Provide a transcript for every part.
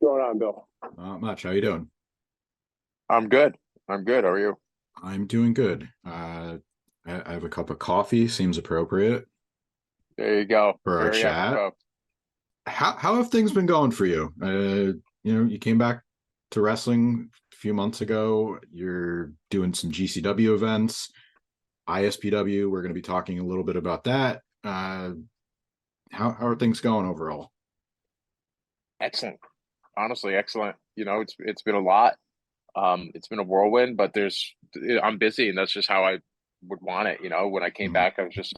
Going on, Bill? Not much. How you doing? I'm good. I'm good. How are you? I'm doing good. I have a cup of coffee. Seems appropriate There you go. for our Very chat. apropos. How have things been going for you? You came back to wrestling a few months ago. You're doing some GCW events, ISPW. We're going to be talking a little bit about that. How are things going overall? Excellent. Honestly, excellent. It's been a lot. It's been a whirlwind, but I'm busy, and that's just how I would want it. When I came Mhm. back, I was just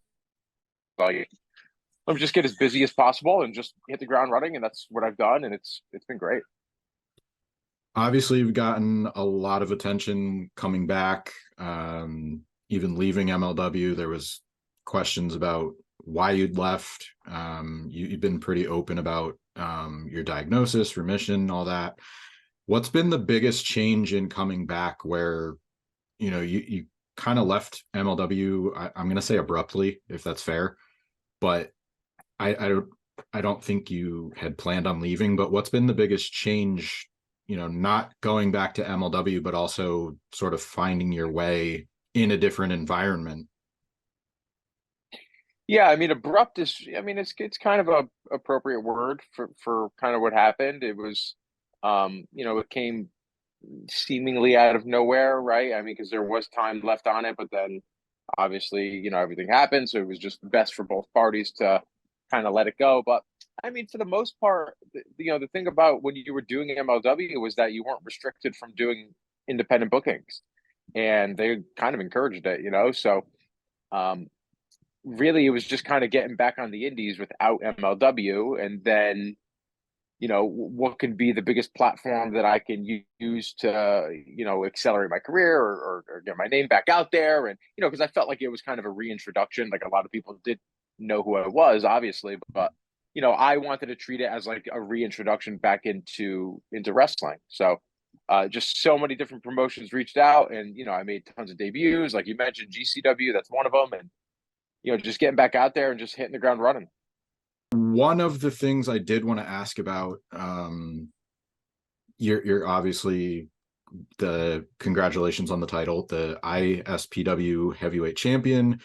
like, let me just get as busy as possible and just hit the ground running, and that's what I've done, and it's been great. Obviously, you've gotten a lot of attention coming back. Even leaving MLW, there was questions about why you'd left. You've been pretty open about your diagnosis, remission, all that. What's been the biggest change in coming back where, you kind of left MLW, I'm going to say abruptly, if that's fair, but I I don't think you had planned on leaving, but what's been the biggest change, not going back to MLW, but also sort of finding your way in a different environment? Yeah, I mean, abrupt is. I mean, it's kind of a appropriate word for kind of what happened. It was, it came seemingly out of nowhere, right? I mean, because there was time left on it, but then obviously, everything happened, so it was just best for both parties to kind of let it go. But I mean, for the most part, the thing about when you were doing MLW was that you weren't restricted from doing independent bookings, and they kind of encouraged it. So um, really, it was just kind of getting back on the indies without MLW, and then what can be the biggest platform that I can use to accelerate my career or get my name back out there. And because I felt like it was kind of a reintroduction. Like, a lot of people did know who I was, obviously, but I wanted to treat it as like a reintroduction back into wrestling. So just so many different promotions reached out, and I made tons of debuts, like you mentioned, GCW, that's one of them. And just getting back out there and just hitting the ground running. One of the things I did want to ask about, you're obviously, the congratulations on the title, the ISPW heavyweight champion.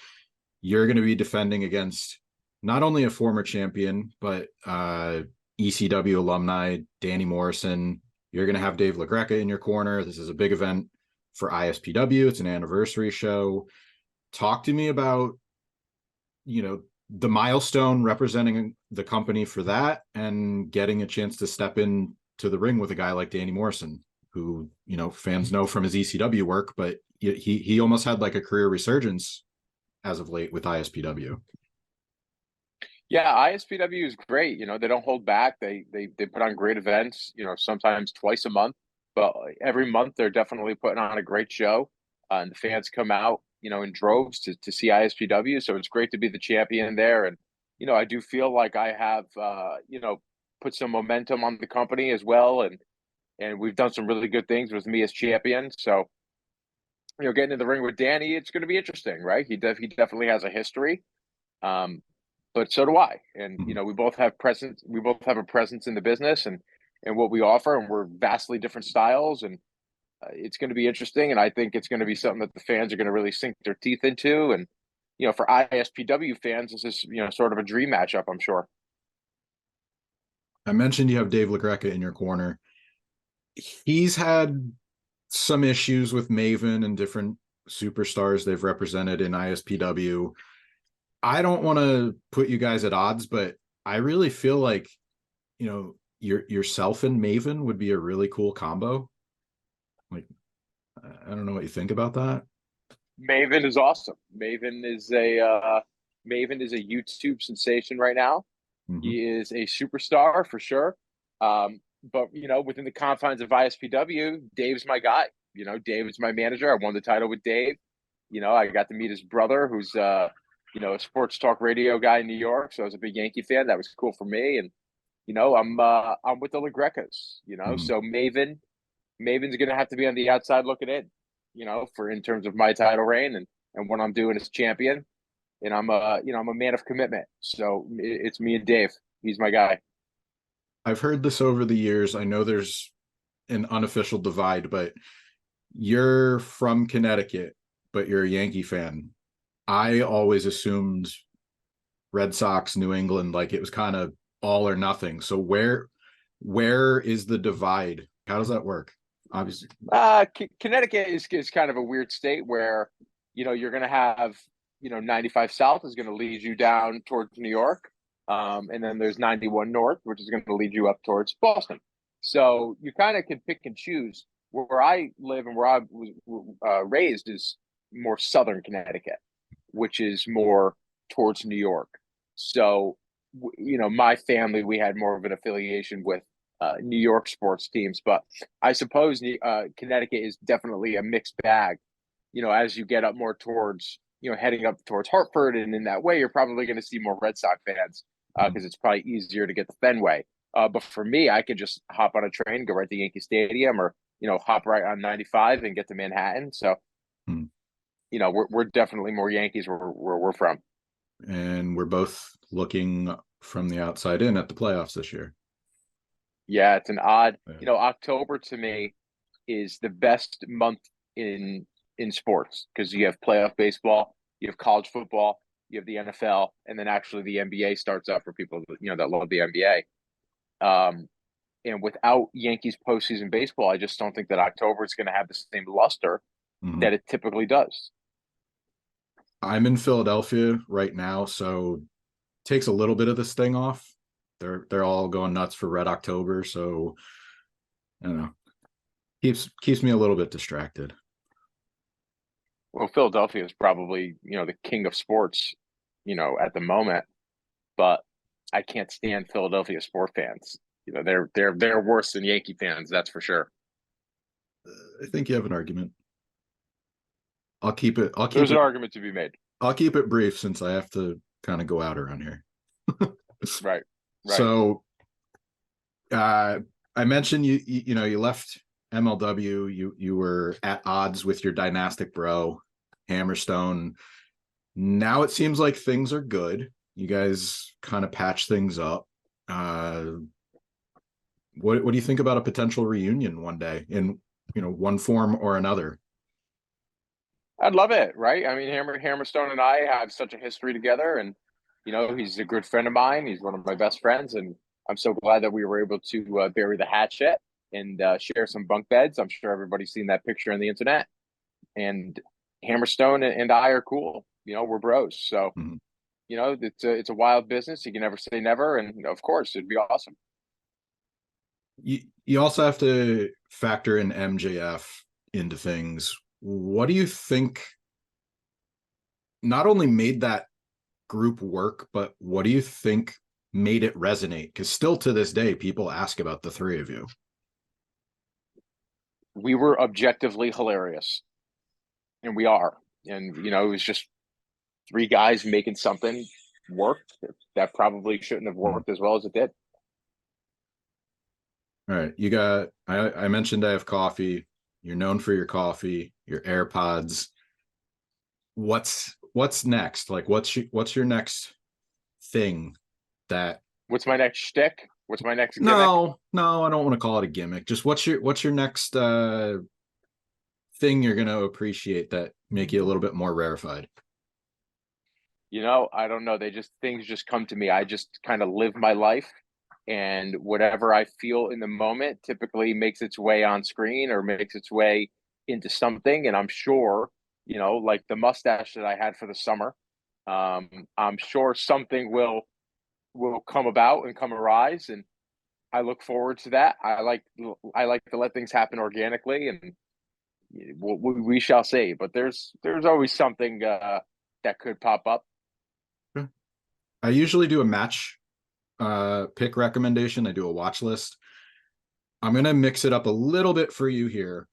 You're going to be defending against not only a former champion, but ECW alumni Danny Morrison. You're going to have Dave LaGreca in your corner. This is a big event for ISPW. It's an anniversary show. Talk to me about, the milestone representing the company for that, and getting a chance to step in to the ring with a guy like Danny Morrison, who, fans know from his ECW work, but he almost had like a career resurgence as of late with ISPW. Yeah, ISPW is great. They don't hold back. They put on great events. Sometimes twice a month, but every month they're definitely putting on a great show. And the fans come out, in droves to see ISPW. So it's great to be the champion there. And I do feel like I have, put some momentum on the company as well. And we've done some really good things with me as champion. So getting in the ring with Danny, it's going to be interesting, right? He definitely has a history. Um, but so do I. And Mhm. we both have presence. We both have a presence in the business and what we offer, and we're vastly different styles. And it's going to be interesting. And I think it's going to be something that the fans are going to really sink their teeth into. And for ISPW fans, this is sort of a dream matchup, I'm sure. I mentioned you have Dave LaGreca in your corner. He's had some issues with Maven and different superstars they've represented in ISPW. I don't want to put you guys at odds, but I really feel like, yourself and Maven would be a really cool combo. Like, I don't know what you think about that. Maven is awesome. Maven is a YouTube sensation right now. Mhm. He is a superstar for sure. But within the confines of ISPW, Dave's my guy. Dave is my manager. I won the title with Dave. I got to meet his brother, who's a sports talk radio guy in New York. So I was a big Yankee fan. That was cool for me. And I'm with the LaGrecas. Mhm. So Maven's gonna have to be on the outside looking in. For in terms of my title reign and what I'm doing as champion. And I'm a man of commitment. So it's me and Dave. He's my guy. I've heard this over the years. I know there's an unofficial divide, but you're from Connecticut, but you're a Yankee fan. I always assumed Red Sox, New England, like it was kind of all or nothing. So where is the divide? How does that work? Obviously. Connecticut is kind of a weird state where, you're going to have, 95 South is going to lead you down towards New York. And then there's 91 North, which is going to lead you up towards Boston. So you kind of can pick and choose. Where I live and where I was raised is more Southern Connecticut, which is more towards New York. So, my family, we had more of an affiliation with New York sports teams, but I suppose Connecticut is definitely a mixed bag. As you get up more towards, heading up towards Hartford, and in that way, you're probably going to see more Red Sox fans because it's probably easier to get the Fenway. But for me, I could just hop on a train, go right to Yankee Stadium, or hop right on 95 and get to Manhattan. So, Hmm. we're definitely more Yankees where we're from. And we're both looking from the outside in at the playoffs this year. Yeah, it's an odd, Yeah. October to me is the best month in sports because you have playoff baseball, you have college football, you have the NFL, and then actually the NBA starts up for people that love the NBA. And without Yankees postseason baseball, I just don't think that October is going to have the same luster Mhm. that it typically does. I'm in Philadelphia right now, so takes a little bit of the sting off. They're all going nuts for Red October, so I don't know. Keeps me a little bit distracted. Well, Philadelphia is probably the king of sports, at the moment, but I can't stand Philadelphia sport fans. They're worse than Yankee fans, that's for sure. I think you have an argument. I'll keep it. I'll keep There's an it. argument to be made. I'll keep it brief since I have to kind of go out around here. Right. Right. So, uh, I mentioned you left MLW. You were at odds with your dynastic bro, Hammerstone. Now it seems like things are good. You guys kind of patch things up. Uh, what do you think about a potential reunion one day in one form or another? I'd love it, right? I mean, Hammerstone and I have such a history together, and he's a good friend of mine. He's one of my best friends, and I'm so glad that we were able to bury the hatchet and share some bunk beds. I'm sure everybody's seen that picture on the internet. And Hammerstone and I are cool. We're bros. So Mhm. it's a wild business. You can never say never, and of course, it'd be awesome. You also have to factor in MJF into things. What do you think not only made that group work, but what do you think made it resonate? Because still to this day, people ask about the three of you. We were objectively hilarious, and we are. And it was just three guys making something work that probably shouldn't have Hmm. worked as well as it did. All right, you got. I mentioned I have coffee. You're known for your coffee, your AirPods. What's next? Like, what's your next thing that What's my next shtick? What's my next gimmick? no, I don't want to call it a gimmick. Just what's your next thing you're gonna appreciate that make you a little bit more rarefied? I don't know. Things just come to me. I just kind of live my life, and whatever I feel in the moment typically makes its way on screen or makes its way into something. And I'm sure, like the mustache that I had for the summer, I'm sure something will come about and come arise, and I look forward to that. I like to let things happen organically, and we shall see. But there's always something that could pop up. I usually do a match pick recommendation. I do a watch list. I'm gonna mix it up a little bit for you here.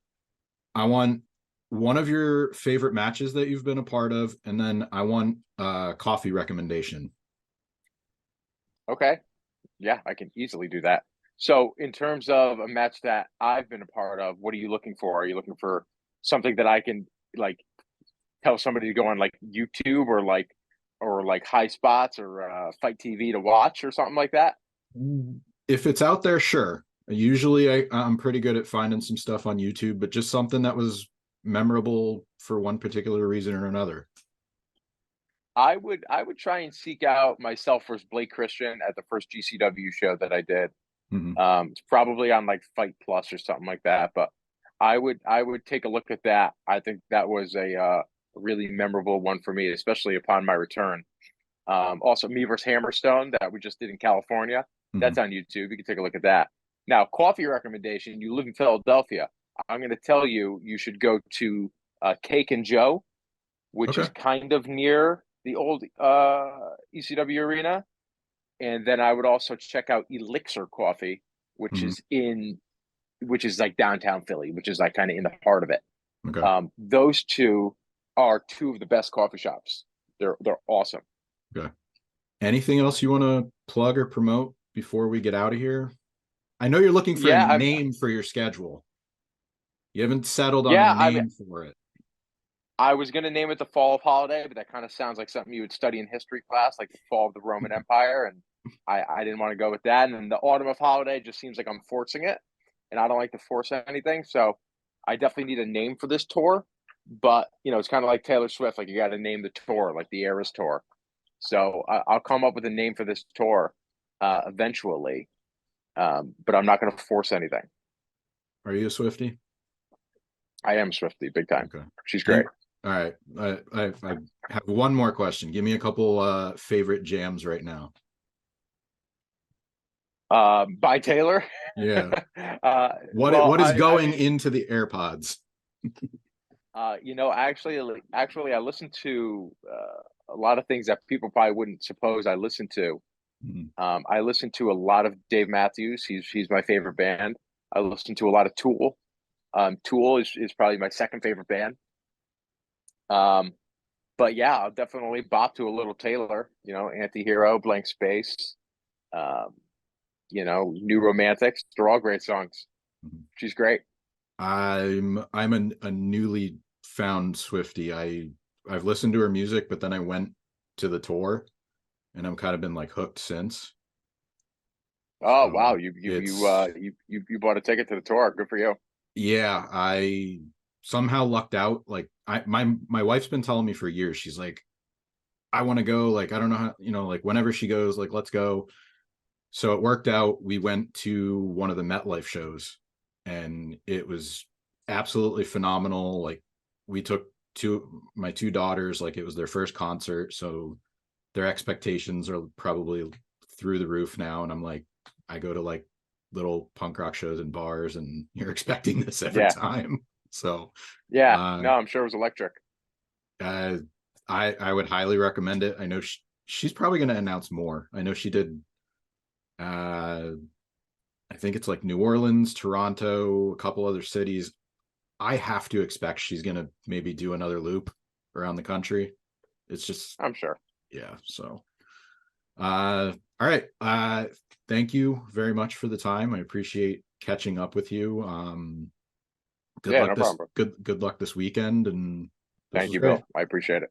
I want one of your favorite matches that you've been a part of, and then I want a coffee recommendation. Okay, yeah, I can easily do that. So, in terms of a match that I've been a part of, what are you looking for? Are you looking for something that I can like tell somebody to go on like YouTube or like High Spots or Fight TV to watch or something like that? If it's out there, sure. Usually I'm pretty good at finding some stuff on YouTube, but just something that was memorable for one particular reason or another. I would try and seek out myself versus Blake Christian at the first GCW show that I did. Mhm. It's probably on like Fight Plus or something like that, but I would take a look at that. I think that was a really memorable one for me, especially upon my return. Also, me versus Hammerstone that we just did in California. Mhm. That's on YouTube. You can take a look at that. Now, coffee recommendation. You live in Philadelphia. I'm going to tell you you should go to Cake and Joe, which is Okay. kind of near the old ECW arena. And then I would also check out Elixir Coffee, which Mhm. is in which is like downtown Philly, which is like kind of in the heart of it. Okay. Those two are two of the best coffee shops. They're awesome. Okay. Anything else you want to plug or promote before we get out of here? I know you're looking for a Yeah, name for your schedule. You haven't settled on a yeah. name for it. I was gonna name it the Fall of Holiday, but that kind of sounds like something you would study in history class, like the fall of the Roman Empire, and I didn't want to go with that. And then the Autumn of Holiday just seems like I'm forcing it, and I don't like to force anything. So I definitely need a name for this tour. But it's kind of like Taylor Swift, like you got to name the tour, like the Eras tour. So I'll come up with a name for this tour eventually, but I'm not going to force anything. Are you a Swiftie? I am Swifty, big time. Okay. She's Do great. you, all right. I have one more question. Give me a couple favorite jams right now. By Taylor. Yeah. Well, What is I going mean, into the AirPods? actually, I listen to a lot of things that people probably wouldn't suppose I listen to. Mhm. I listen to a lot of Dave Matthews. He's my favorite band. I listen to a lot of Tool. Tool is probably my second favorite band. Um, but yeah, I'll definitely bop to a little Taylor. Anti-Hero, Blank Space. Um, New Romantics. They're all great songs. Mhm. She's great. I'm a newly found Swiftie. I've listened to her music, but then I went to the tour and I'm kind of been like hooked since. Oh So wow, it's you bought a ticket to the tour. Good for you. yeah, I somehow lucked out. Like my wife's been telling me for years, she's like, I want to go. Like, I don't know how, like whenever she goes, like, let's go. So it worked out. We went to one of the MetLife shows and it was absolutely phenomenal. Like we took my two daughters, like it was their first concert. So their expectations are probably through the roof now. And I'm like, I go to like little punk rock shows and bars and you're expecting this every Yeah, time. So yeah. uh, No, I'm sure it was electric. uh I would highly recommend it. I know she's probably going to announce more. I know she did uh I think it's like New Orleans, Toronto, a couple other cities. I have to expect she's going to maybe do another loop around the country. It's just, I'm sure. yeah. So, all right. Thank you very much for the time. I appreciate catching up with you. Yeah, no problem. Good luck this weekend. And this Thank was you, great. Bill. I appreciate it.